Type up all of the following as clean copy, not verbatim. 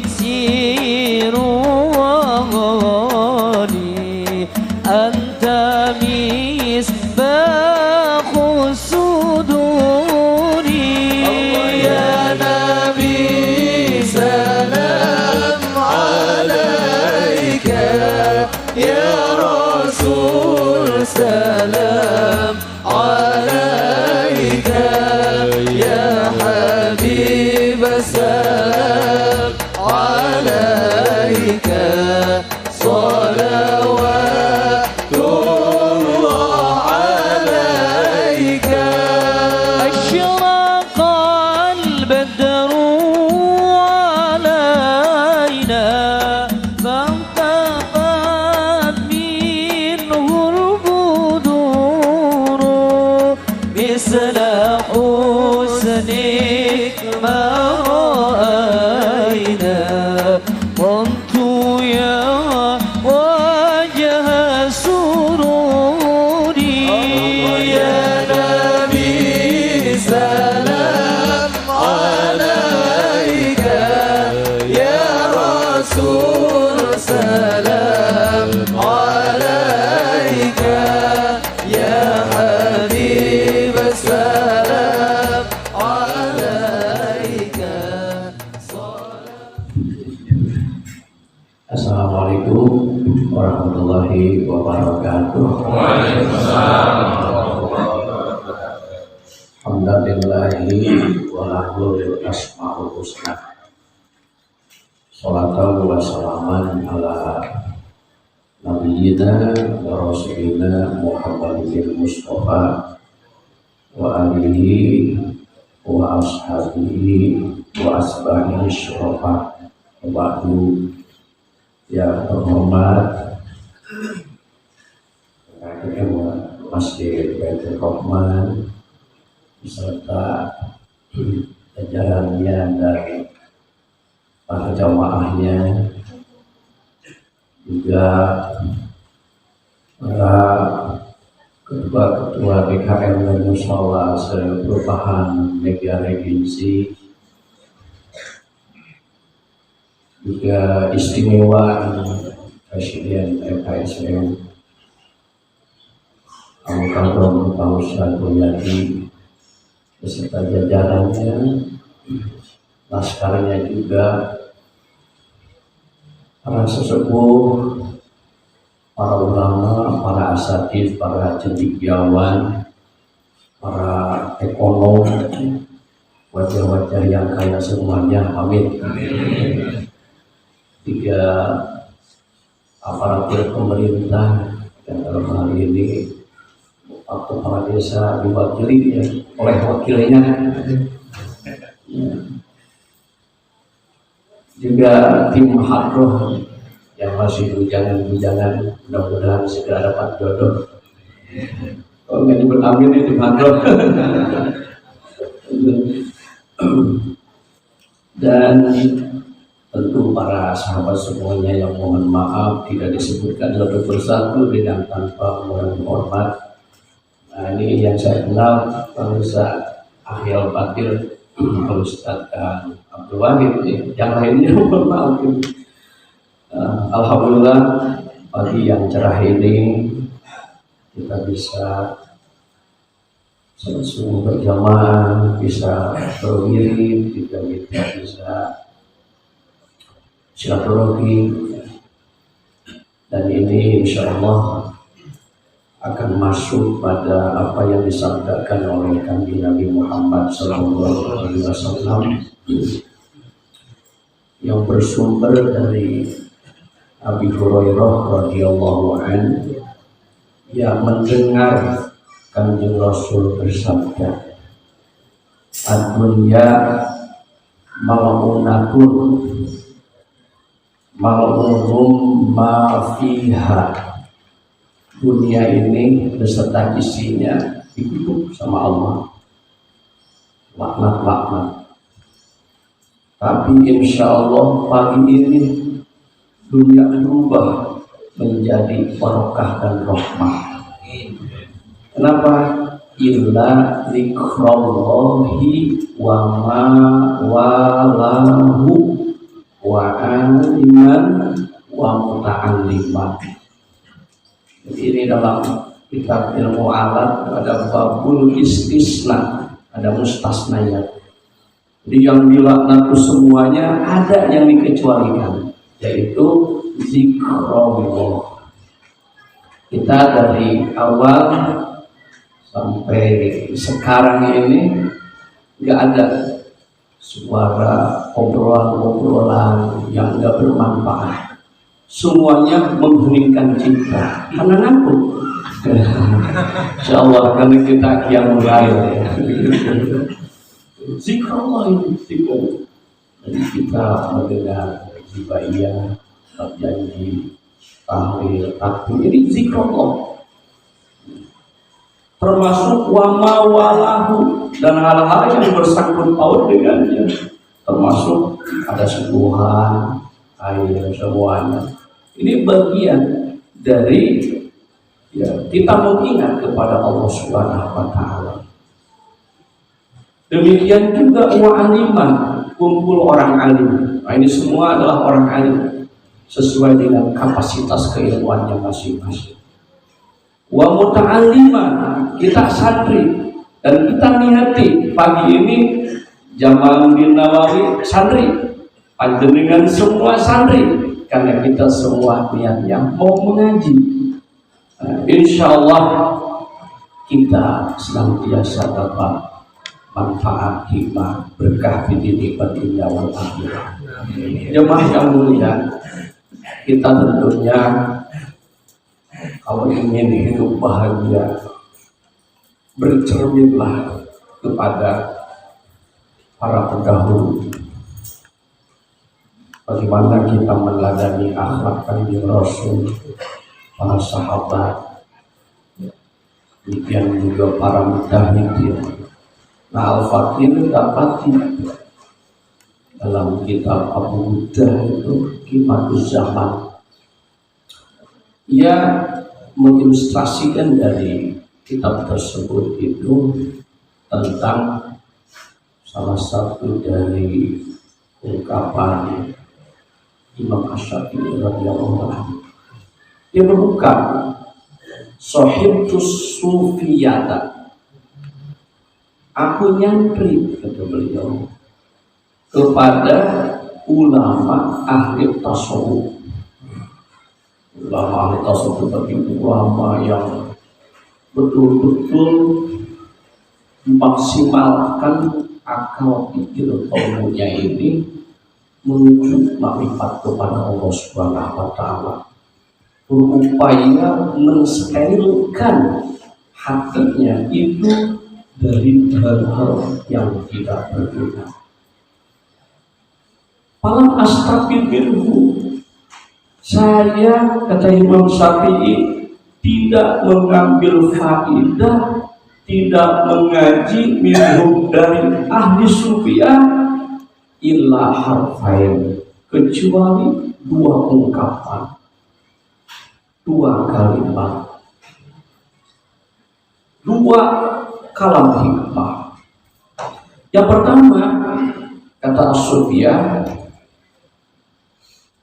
إكسير وغالي أنت مصباح الصدور يا نبي سلام عليك يا رسول سلام عليك يا حبيب سلام عليك صلوات الله عليك أشرق البدر علينا فانتقت منه البدور مثل حسنك ما رأينا قمت يا وجه سروري يا نبي سلام عليك يا رسول سلام عليك يا حبيب سلام عليك Assalamualaikum warahmatullahi wabarakatuh. Alhamdulillahi wa lahul asma'ul husna. Salatu wa salaman ala nabiyyina wa rasulina Muhammadin Mustafa wa alihi wa ashabihi wa asbahihi syurafa wa ba'du. Yang terhormat Ketua Masjid Baitul Rahman beserta jajarannya dan para jamaahnya, juga para ketua-ketua BKM dan Musyawarah Perubahan Media Regensi, juga istimewa Presiden FKSM Al-Mukarram Pak Ustadz Boyadi beserta jajarannya, laskarnya juga, para sesepuh, para ulama, para asatidz, para cendekiawan, para ekonom, wajah-wajah yang kaya semuanya, amin. Tiga aparatur pemerintah yang dalam hal ini waktu kepala desa diwakili oleh wakilnya, juga tim hadroh yang masih bujangan-bujangan, mudah-mudahan segera dapat jodoh. Kalau nggak disebut amin itu hadroh. Dan tentu para sahabat semuanya yang mohon maaf tidak disebutkan satu persatu dengan tanpa menghormat. Nah, ini yang saya kenal Pak Ustadz Akhil Batil, Pak Ustadz Abdul Wahid, yang lainnya mohon maaf. Alhamdulillah pagi yang cerah ini kita bisa sholat subuh berjamaah, bisa berwirid, kita bisa silaturahmi, dan ini insya Allah akan masuk pada apa yang disabdakan oleh Kanjeng Nabi Muhammad SAW yang bersumber dari Abi Hurairah radhiyallahu anhu yang mendengar Kanjeng Rasul bersabda, "Ad-dunya mal'unatun mal'unum ma fiha." Dunia ini beserta isinya dikutuk sama Allah, laknat-laknat. Tapi insya Allah pagi ini dunia berubah menjadi barokah dan rahmah. Kenapa? illa zikrallahi wa ma walahu wa aliman wa muta'alliman. Jadi ini dalam kitab ilmu alat ada babul istisna, ada mustasnayat. Jadi yang dilaknat itu semuanya ada yang dikecualikan, yaitu zikrullah. Kita dari awal sampai sekarang ini nggak ada suara obrolan-obrolan yang nggak bermanfaat. Semuanya mengheningkan cipta. Karena ngantuk. Insya Allah karena kita yang mulai ya. Zikrullah ini zikrullah. Jadi kita mendengar hibahiyah, janji, tahlil, takbir, ini zikrullah. Termasuk wama walahu dan hal-hal yang bersangkut paut dengannya, termasuk ada subuhan, air, semuanya. Ini bagian dari ya, kita mengingat kepada Allah Subhanahu wa Ta'ala. Demikian juga wa'aliman, kumpul orang alim. Nah, ini semua adalah orang alim sesuai dengan kapasitas keilmuannya masing-masing. Wa muta'alliman, kita santri dan kita niyati pagi ini Jamaluddin Nawawi santri, panjenengan semua santri, karena kita semua niatnya mau mengaji. Insya Allah kita senantiasa dapat manfaat hikmah berkah di dunia wal akhirah. Jemaah yang mulia, kita tentunya kalau ingin hidup bahagia, bercerminlah kepada para pendahulu. Bagaimana kita meneladani akhlak Kanjeng Rasul, para sahabat, demikian juga para mujahidin. Nah, Al-Fakir dapati dalam kitab Abu Buddha itu Kimatul Zaman. Ia mengilustrasikan dari kitab tersebut itu tentang salah satu dari ungkapan Imam Asy-Syafi'i radhiyallahu anhu. Dia berbuka Sohibtus Sufiyata, aku nyantri, kata beliau, kepada ulama ahli tasawuf. Ulama ahli tasawuf seperti ulama yang betul-betul memaksimalkan akal pikir ilmunya ini menuju makrifat kepada Allah Subhanahu wa Ta'ala, berupaya mensterilkan hatinya itu dari hal-hal yang tidak berguna. Falam astafid minhu, saya, kata Imam Syafi'i, tidak mengambil faidah, tidak mengaji minhum dari ahli sufiyah illa harfain, kecuali dua ungkapan, dua kalimat, dua kalam hikmah. Yang pertama, kata As-Sufiyah,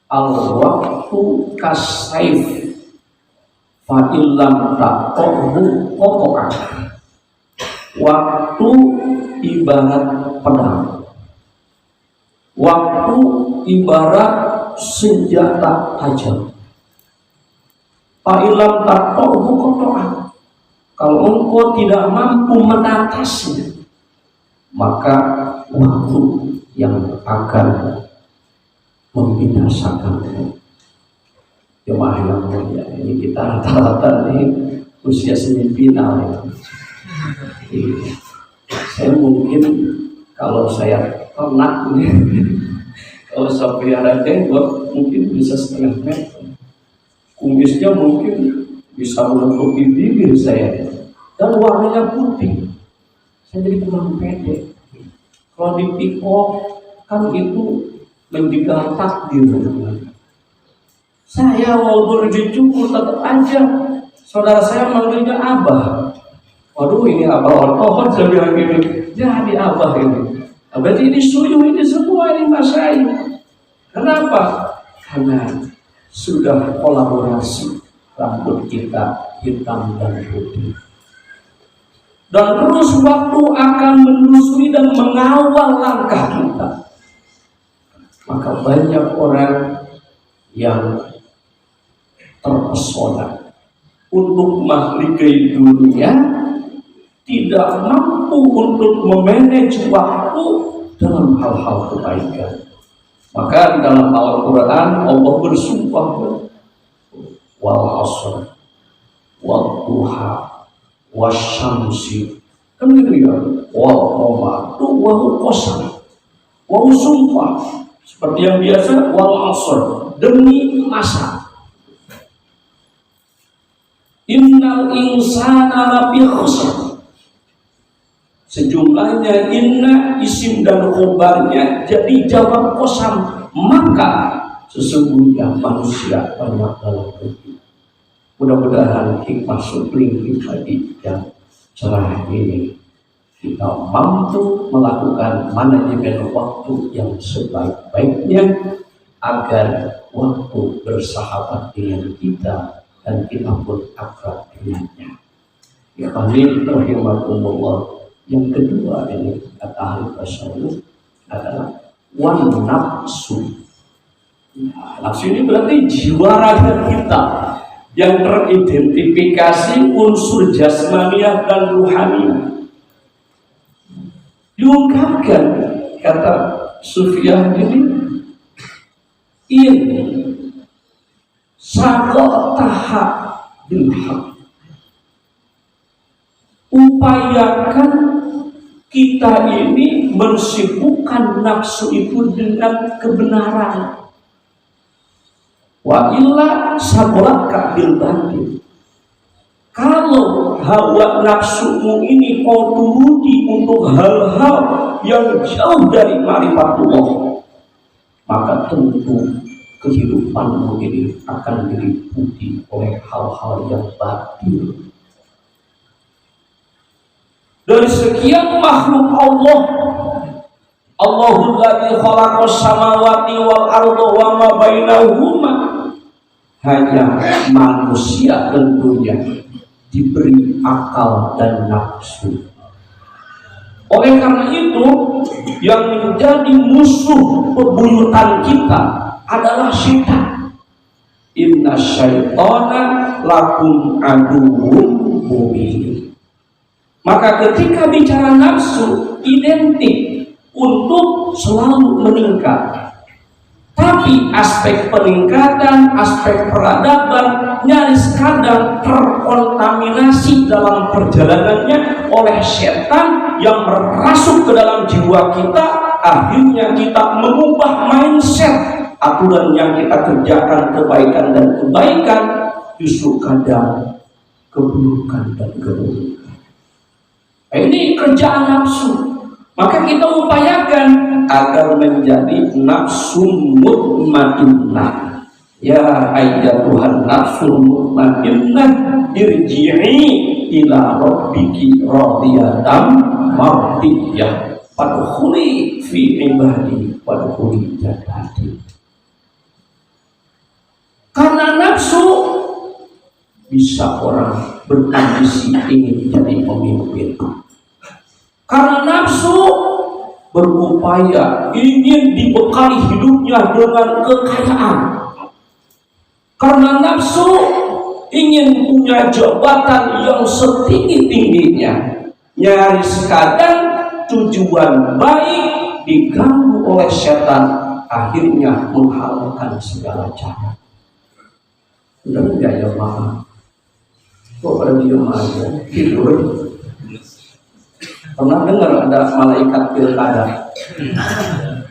al-waqtu kasayf fa illam taqahu qata'a. Waktu ibarat pedang, waktu ibarat senjata tajam. Fa illam taqahu qata'a, kalau engkau tidak mampu menatasinya, maka waktu yang akan membinasakanmu. Jemaah yang mulia, ini kita rata-rata nih usia semifinal ya. Saya mungkin kalau saya ternak nih, kalau saya pelihara jenggot mungkin bisa setengah meter, kumisnya mungkin bisa menutupi bibir saya, dan warnanya putih. Saya jadi kurang pede. Kalau dipikok kan itu menjegal takdir. Saya walaupun dicukur tetap aja saudara saya manggilnya abah. Waduh, ini apa ortohon saya bilang gini. Jadi apa ini? Nah, berarti ini suyu, ini semua ini masayu. Kenapa? Karena sudah kolaborasi rambut kita hitam dan putih. Dan terus waktu akan menyusui dan mengawal langkah kita. Maka banyak orang yang terpesona untuk mahligai dunia, tidak mampu untuk memanage waktu dalam hal-hal kebaikan. Maka dalam Al-Quran Allah bersumpah, wal asr wal duha wasyamsi, kan gitu ya, wal qamar wal qasam, wal sumpah seperti yang biasa, wal asr demi masa. Innal insana lafi khusr. Sejumlahnya inna isim dan khobarnya jadi jawab kosam, maka sesungguhnya manusia banyak dalam rugi. Mudah-mudahan hikmah supling kita di cerah ini kita mampu melakukan manajemen waktu yang sebaik-baiknya agar waktu bersahabat dengan kita dan kita pun akrab dengannya. Ya amin rahimakumullah. Yang kedua ini kata ahli tasawuf adalah wan nafsu. Nah, nafsu ini berarti jiwa raga kita yang teridentifikasi unsur jasmaniah dan ruhaniyah. Diungkapkan kata Sufyan ini sakotaha bilhaq, upayakan kita ini mensibukkan nafsu itu dengan kebenaran. Wa illa sabolaka bil batil. Kalau hawa nafsumu ini kau turuti untuk hal-hal yang jauh dari ma'rifatullah, maka tentu kehidupanmu ini akan diliputi oleh hal-hal yang batil. Dari sekian makhluk Allah, Allahul ladzi khalaqas samawati wal arda wa ma bainahuma, hanya manusia tentunya diberi akal dan nafsu. Oleh karena itu, yang menjadi musuh bebuyutan kita adalah syaitan. Inna syaitana lakum aduwwun mubin. Maka ketika bicara nafsu, identik untuk selalu meningkat. Tapi aspek peningkatan, aspek peradaban nyaris kadang terkontaminasi dalam perjalanannya oleh setan yang merasuk ke dalam jiwa kita. Akhirnya kita mengubah mindset, aturan yang kita kerjakan kebaikan dan kebaikan justru kadang keburukan dan keburukan. Ini kerjaan nafsu. Maka kita upayakan agar menjadi nafsu mutmainnah. Ya ayyatuhan nafsul mutmainnah, irji'i ila rabbiki radiyatan mardiyah, fadkhuli fi ibadi wadkhuli jannati. Karena nafsu bisa orang berambisi ingin jadi pemimpin. Karena nafsu berupaya ingin dibekali hidupnya dengan kekayaan. Karena nafsu ingin punya jabatan yang setinggi-tingginya. Nyaris kadang tujuan baik diganggu oleh setan, akhirnya menghalalkan segala cara. Udah enggak ya mama? Kok pada diem aja? Tidur? Pernah dengar ada malaikat pilkada?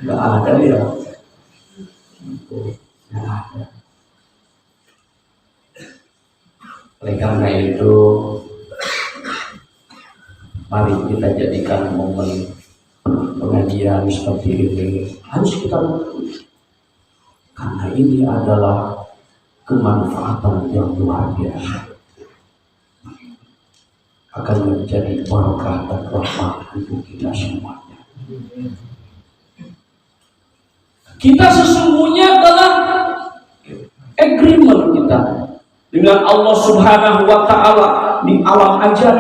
Nggak ada ya. Nggak ada. Oleh karena itu, mari kita jadikan momen pengajian seperti ini harus kita lakukan. Karena ini adalah kemanfaatan yang luar biasa. akan menjadi berkah dan rahmat untuk kita semuanya. Kita sesungguhnya adalah agreement kita dengan Allah Subhanahu wa Ta'ala di alam ajar.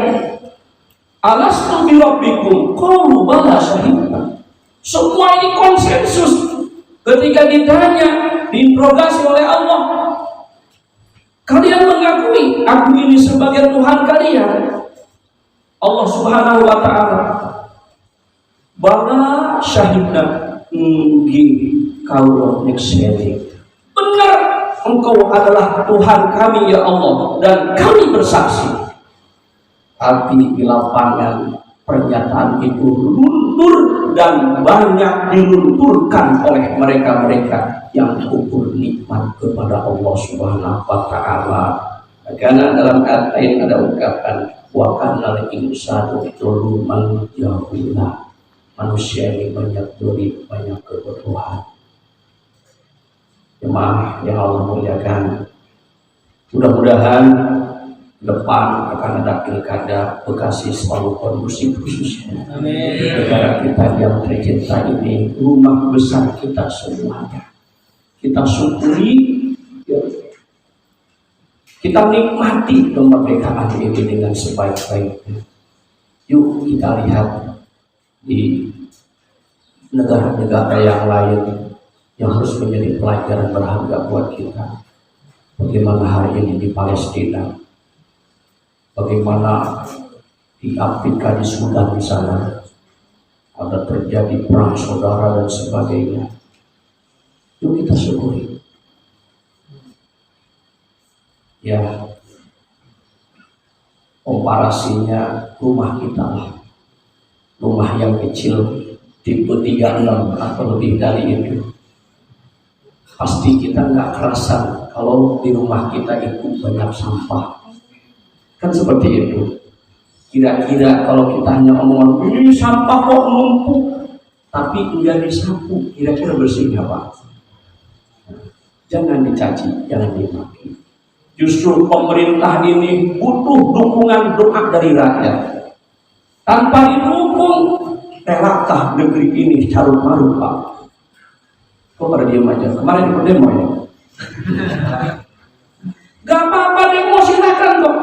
Alastu bi rabbikum qalu bala syahidna. Semua ini konsensus ketika ditanya, diinterogasi oleh Allah. Kalian mengakui aku ini sebagai Tuhan kalian? Allah Subhanahu wa Ta'ala, bala syahidna, kaulah nikseni. Benar, engkau adalah Tuhan kami ya Allah, dan kami bersaksi. Tapi di lapangan pernyataan itu luntur dan banyak dilunturkan oleh mereka-mereka yang kufur nikmat kepada Allah Subhanahu wa Ta'ala. Karena dalam ayat lain ada ungkapan wa kana al-insanu zaluman jahula. Manusia ini banyak dolim, banyak kebodohan. Jemaah yang Allah muliakan, mudah-mudahan depan akan ada pilkada Bekasi selalu kondusif khususnya. Negara kita yang tercinta ini rumah besar kita semuanya. Kita syukuri, ya, kita nikmati kemerdekaan ini dengan sebaik-baiknya. Yuk kita lihat di negara-negara yang lain yang harus menjadi pelajaran berharga buat kita. Bagaimana hari ini di Palestina, bagaimana di Afrika, di Sudan di sana ada terjadi perang saudara dan sebagainya. Yuk kita syukuri. Ya, komparasinya rumah kita lah. Rumah yang kecil tipe 36 atau lebih dari itu, pasti kita nggak kerasan kalau di rumah kita itu banyak sampah. Kan seperti itu. Kira-kira kalau kita hanya ngomong ini sampah kok numpuk, tapi enggak disapu, kira-kira bersih nggak Pak? Jangan dicaci, jangan dimaki. Justru pemerintah ini butuh dukungan doa dari rakyat. Tanpa didukung, relakkah negeri ini carut marut Pak? Kok pada diam aja? Kemarin ikut demo ya? Gak apa-apa demo, silakan kok.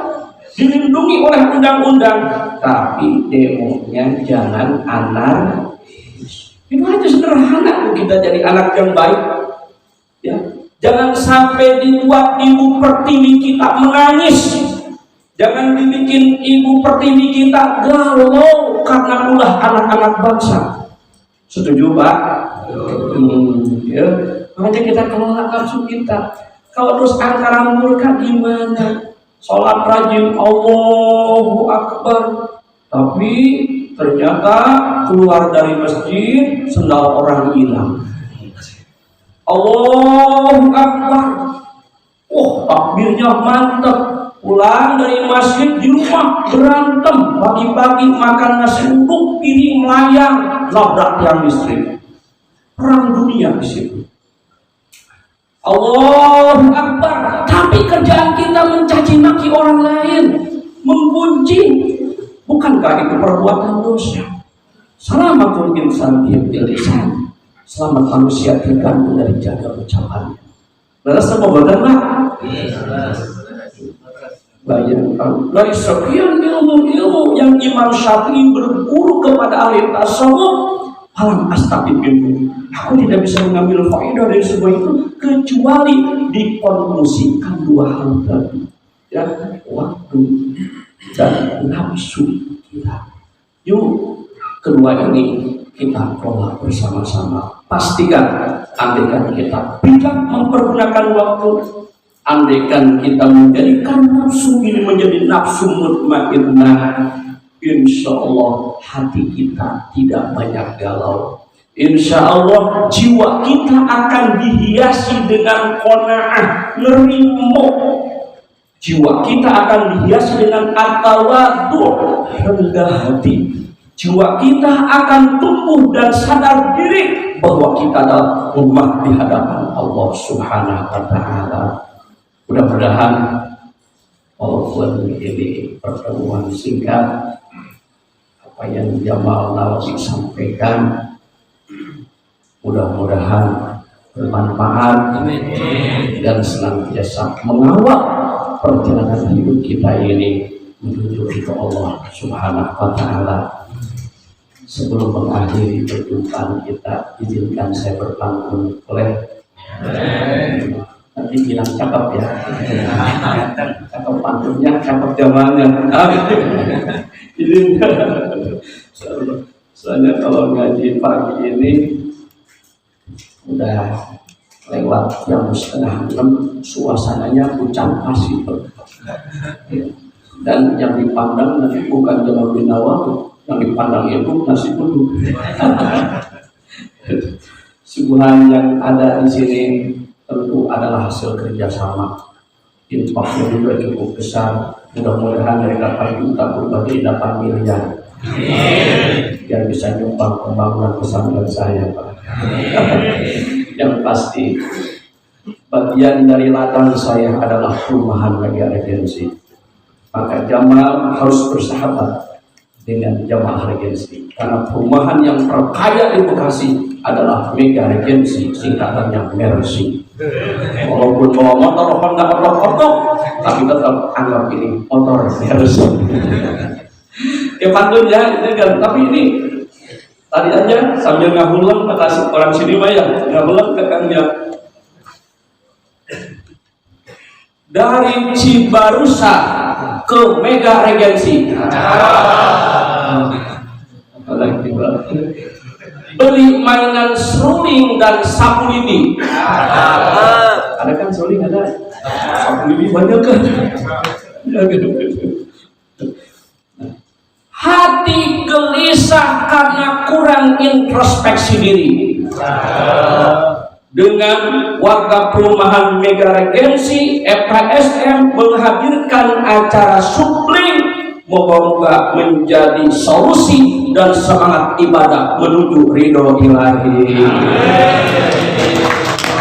Dilindungi oleh undang-undang. Tapi demonya jangan anarkis. Itu aja sederhana kita jadi anak yang baik. Ya, jangan sampai dibuat ibu pertiwi kita menangis. Jangan dibikin ibu pertiwi kita galau karena ulah anak-anak bangsa. Setuju Pak? Ya. Makanya kita kelola nafsu kita. Kalau terus angkara murka gimana? Sholat rajin Allahu Akbar, tapi ternyata keluar dari masjid sendal orang hilang. Allahu Akbar, takbirnya mantap. Pulang dari masjid di rumah berantem, pagi-pagi makan nasi uduk, piring melayang, labrak tiang listrik. Perang dunia di situ. Allahu Akbar, tapi kerjaan kita mencaci maki orang lain, menggunjing. Bukankah itu perbuatan dosa? Selamatul insan bil lisan. Selamat manusia tergantung dari jaga ucapannya. Lalu semua bagaimana? Bayangkan dari sekian ilmu yang Imam Syafi'i berguru kepada ahli tasawuf, alam astagfirullah, aku tidak bisa mengambil faedah dari sebuah itu kecuali dikonklusikan dua hal tadi, ya, waktu dan nafsu kita. Yuk kedua ini kita kelola bersama-sama. Pastikan andaikan kita tidak mempergunakan waktu, andaikan kita menjadikan nafsu ini menjadi nafsu mutmainnah, insya Allah hati kita tidak banyak galau. Insya Allah jiwa kita akan dihiasi dengan qanaah, nerimo. Jiwa kita akan dihiasi dengan at-tawadhu, rendah hati. Jiwa kita akan tumbuh dan sadar diri bahwa kita adalah umat di hadapan Allah Subhanahu wa Ta'ala. Mudah-mudahan walaupun ini pertemuan singkat, apa yang Jamal Nawawi sampaikan mudah-mudahan bermanfaat dan senantiasa mengawal perjalanan hidup kita ini menuju ke Allah Subhanahu wa Ta'ala. Sebelum mengakhiri perjumpaan kita, izinkan saya berpantun oleh nanti bilang cakep ya, cakep pantunnya, cakep zamannya. Izinkan. Soalnya kalau ngaji pagi ini udah lewat jam 5:30, suasananya hujan asih. Dan yang dipandang nanti bukan Jamal bin Nawawi, yang dipandang itu nasi kudu. Suguhan yang ada di sini tentu adalah hasil kerjasama. Infaknya juga cukup besar. Mudah-mudahan dari 8 juta berbagi 8 miliar. Biar bisa nyumbang pembangunan pesantren saya, Pak. Yang pasti bagian dari ladang saya adalah perumahan Mega Regency. Maka Jamal harus bersahabat dengan Jamaah Regency, karena perumahan yang terkaya di Bekasi adalah Mega Regency, singkatannya Mercy. Walaupun bawa motor Honda ortok-ortok, tapi tetap anggap ini motor Mercy. Ya pantun ya, kan? Tapi ini tadi aja sambil ngahulang kata orang sini mah ya, ngahulang kakangnya dari Cibarusa ke Mega Regency. Beli mainan seruling dan sapu lidi. Ada kan seruling, ada sapu lidi banyak kan. Hati gelisah karena kurang introspeksi diri. Dengan warga perumahan Mega Regency, FKSM menghadirkan acara supling, moga-moga menjadi solusi dan semangat ibadah menuju ridho ilahi.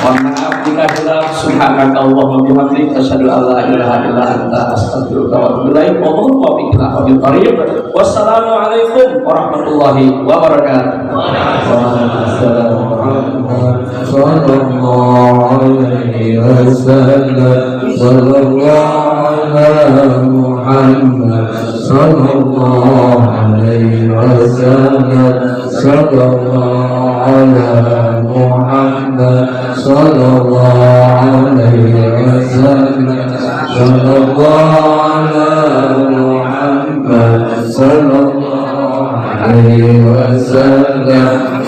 Mohon maaf jika hilaf. Subhanakallahumma bihamdika asyhadu an la ilaha illa anta astaghfiruka wa atubu ilaik. Wallahu muwaffiq ila aqwamit thoriq. Wassalamualaikum warahmatullahi wabarakatuh. Waalaikumsalam sallallahu alaihi wasallam. Sallallahu ala Muhammad sallallahu alaihi wasallam. Sallallahu ala Muhammad sallallahu alaihi wasallam. Sallallahu ala Muhammad sallallahu alaihi wasallam.